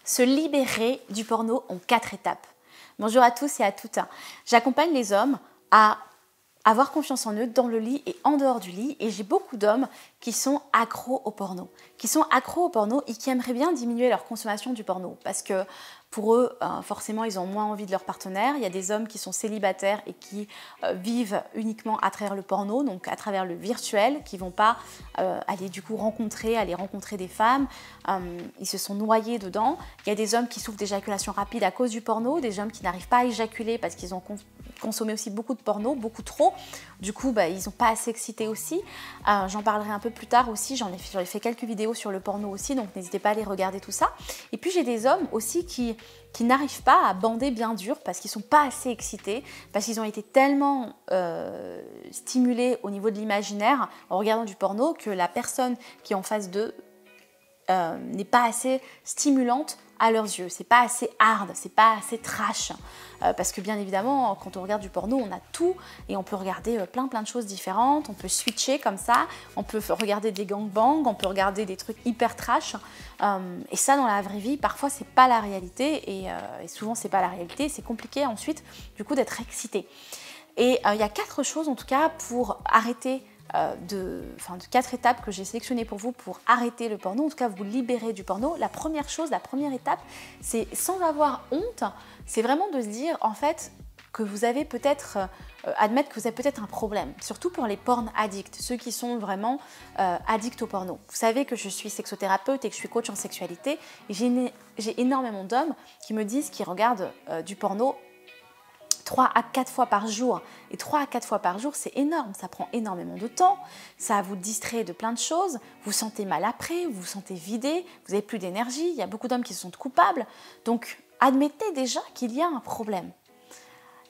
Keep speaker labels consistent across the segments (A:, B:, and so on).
A: Se libérer du porno en 4 étapes. Bonjour à tous et à toutes. J'accompagne les hommes à avoir confiance en eux dans le lit et en dehors du lit. Et j'ai beaucoup d'hommes qui sont accros au porno. Et qui aimeraient bien diminuer leur consommation du porno. Parce que pour eux, forcément, ils ont moins envie de leur partenaire. Il y a des hommes qui sont célibataires et qui vivent uniquement à travers le porno, donc à travers le virtuel, qui ne vont pas aller du coup rencontrer des femmes. Ils se sont noyés dedans. Il y a des hommes qui souffrent d'éjaculation rapide à cause du porno, des hommes qui n'arrivent pas à éjaculer parce qu'ils ont consommé aussi beaucoup de porno, beaucoup trop. Du coup, ils n'ont pas assez excité aussi. J'en parlerai un peu plus tard aussi. J'en ai fait quelques vidéos sur le porno aussi, donc n'hésitez pas à aller regarder tout ça. Et puis j'ai des hommes aussi qui n'arrivent pas à bander bien dur parce qu'ils ne sont pas assez excités, parce qu'ils ont été tellement stimulés au niveau de l'imaginaire en regardant du porno que la personne qui est en face d'eux n'est pas assez stimulante à leurs yeux, c'est pas assez hard, c'est pas assez trash, parce que bien évidemment quand on regarde du porno on a tout et on peut regarder plein de choses différentes, on peut switcher comme ça, on peut regarder des gangbangs, on peut regarder des trucs hyper trash, et ça dans la vraie vie parfois c'est pas la réalité et souvent c'est pas la réalité, c'est compliqué ensuite du coup d'être excité. Et il y a 4 choses en tout cas pour arrêter de 4 étapes que j'ai sélectionnées pour vous pour arrêter le porno, en tout cas vous libérer du porno. La première étape, c'est sans avoir honte, c'est vraiment de se dire en fait que vous avez peut-être, admettre que vous avez peut-être un problème, surtout pour les porn addicts, ceux qui sont vraiment addicts au porno. Vous savez que je suis sexothérapeute et que je suis coach en sexualité, et j'ai énormément d'hommes qui me disent qu'ils regardent du porno 3 à 4 fois par jour. Et 3 à 4 fois par jour, c'est énorme. Ça prend énormément de temps. Ça vous distrait de plein de choses. Vous vous sentez mal après, vous vous sentez vidé, vous n'avez plus d'énergie. Il y a beaucoup d'hommes qui se sentent coupables. Donc, admettez déjà qu'il y a un problème.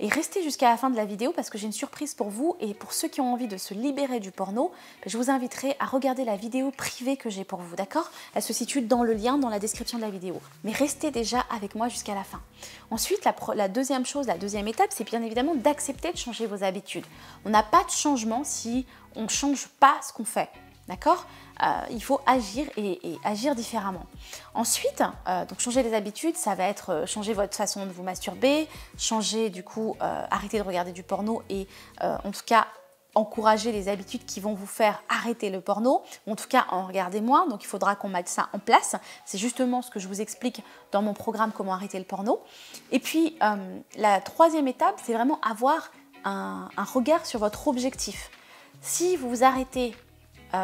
A: Et restez jusqu'à la fin de la vidéo parce que j'ai une surprise pour vous et pour ceux qui ont envie de se libérer du porno, je vous inviterai à regarder la vidéo privée que j'ai pour vous, d'accord? Elle se situe dans le lien, dans la description de la vidéo. Mais restez déjà avec moi jusqu'à la fin. Ensuite, la deuxième étape, c'est bien évidemment d'accepter de changer vos habitudes. On n'a pas de changement si on ne change pas ce qu'on fait. D'accord? Il faut agir et agir différemment. Ensuite, donc changer les habitudes, ça va être changer votre façon de vous masturber, changer du coup, arrêter de regarder du porno et en tout cas encourager les habitudes qui vont vous faire arrêter le porno, ou en tout cas en regarder moins, donc il faudra qu'on mette ça en place. C'est justement ce que je vous explique dans mon programme Comment arrêter le porno. Et puis la 3e étape, c'est vraiment avoir un regard sur votre objectif. Si vous vous arrêtez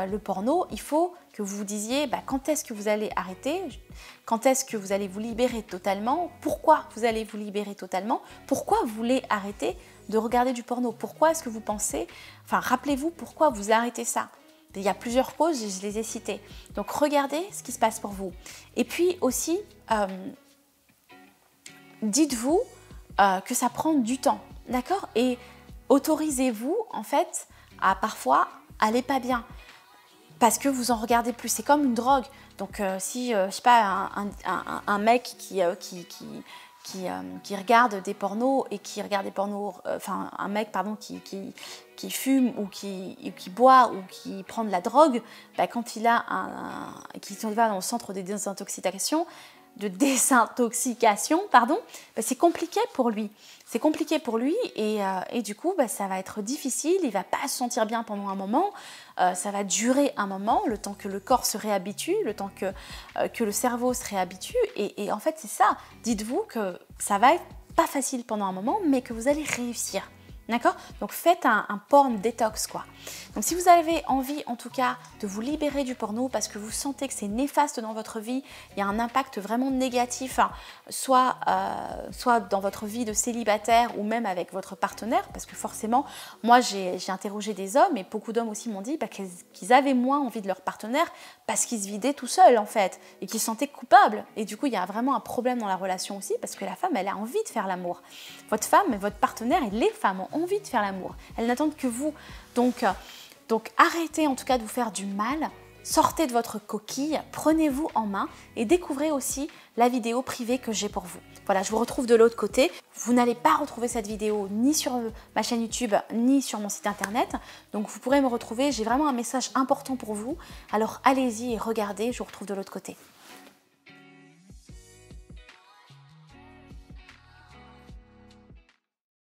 A: le porno, il faut que vous vous disiez quand est-ce que vous allez arrêter, quand est-ce que vous allez vous libérer totalement, pourquoi vous allez vous libérer totalement, pourquoi vous voulez arrêter de regarder du porno, pourquoi est-ce que vous pensez, rappelez-vous pourquoi vous arrêtez ça. Il y a plusieurs causes, je les ai citées. Donc regardez ce qui se passe pour vous. Et puis aussi, dites-vous que ça prend du temps, d'accord? Et autorisez-vous en fait à parfois aller pas bien. Parce que vous en regardez plus, c'est comme une drogue. Donc si, je sais pas, un mec qui regarde des pornos et qui regarde des pornos, un mec pardon qui fume ou qui boit ou qui prend de la drogue, quand il a qui va dans le centre de désintoxication, c'est compliqué pour lui. C'est compliqué pour lui et du coup, ça va être difficile, il ne va pas se sentir bien pendant un moment, ça va durer un moment, le temps que le corps se réhabitue, le temps que le cerveau se réhabitue et en fait c'est ça, dites-vous que ça va être pas facile pendant un moment mais que vous allez réussir. D'accord? Donc faites un porn détox quoi. Donc si vous avez envie en tout cas de vous libérer du porno parce que vous sentez que c'est néfaste dans votre vie, il y a un impact vraiment négatif, soit dans votre vie de célibataire ou même avec votre partenaire, parce que forcément, moi j'ai interrogé des hommes et beaucoup d'hommes aussi m'ont dit qu'ils avaient moins envie de leur partenaire parce qu'ils se vidaient tout seuls en fait et qu'ils se sentaient coupables. Et du coup, il y a vraiment un problème dans la relation aussi parce que la femme, elle a envie de faire l'amour. Votre femme et votre partenaire et les femmes ont envie de faire l'amour. Elles n'attendent que vous. Donc arrêtez en tout cas de vous faire du mal, sortez de votre coquille, prenez-vous en main et découvrez aussi la vidéo privée que j'ai pour vous. Voilà, je vous retrouve de l'autre côté. Vous n'allez pas retrouver cette vidéo ni sur ma chaîne YouTube ni sur mon site internet. Donc vous pourrez me retrouver, j'ai vraiment un message important pour vous. Alors allez-y et regardez, je vous retrouve de l'autre côté.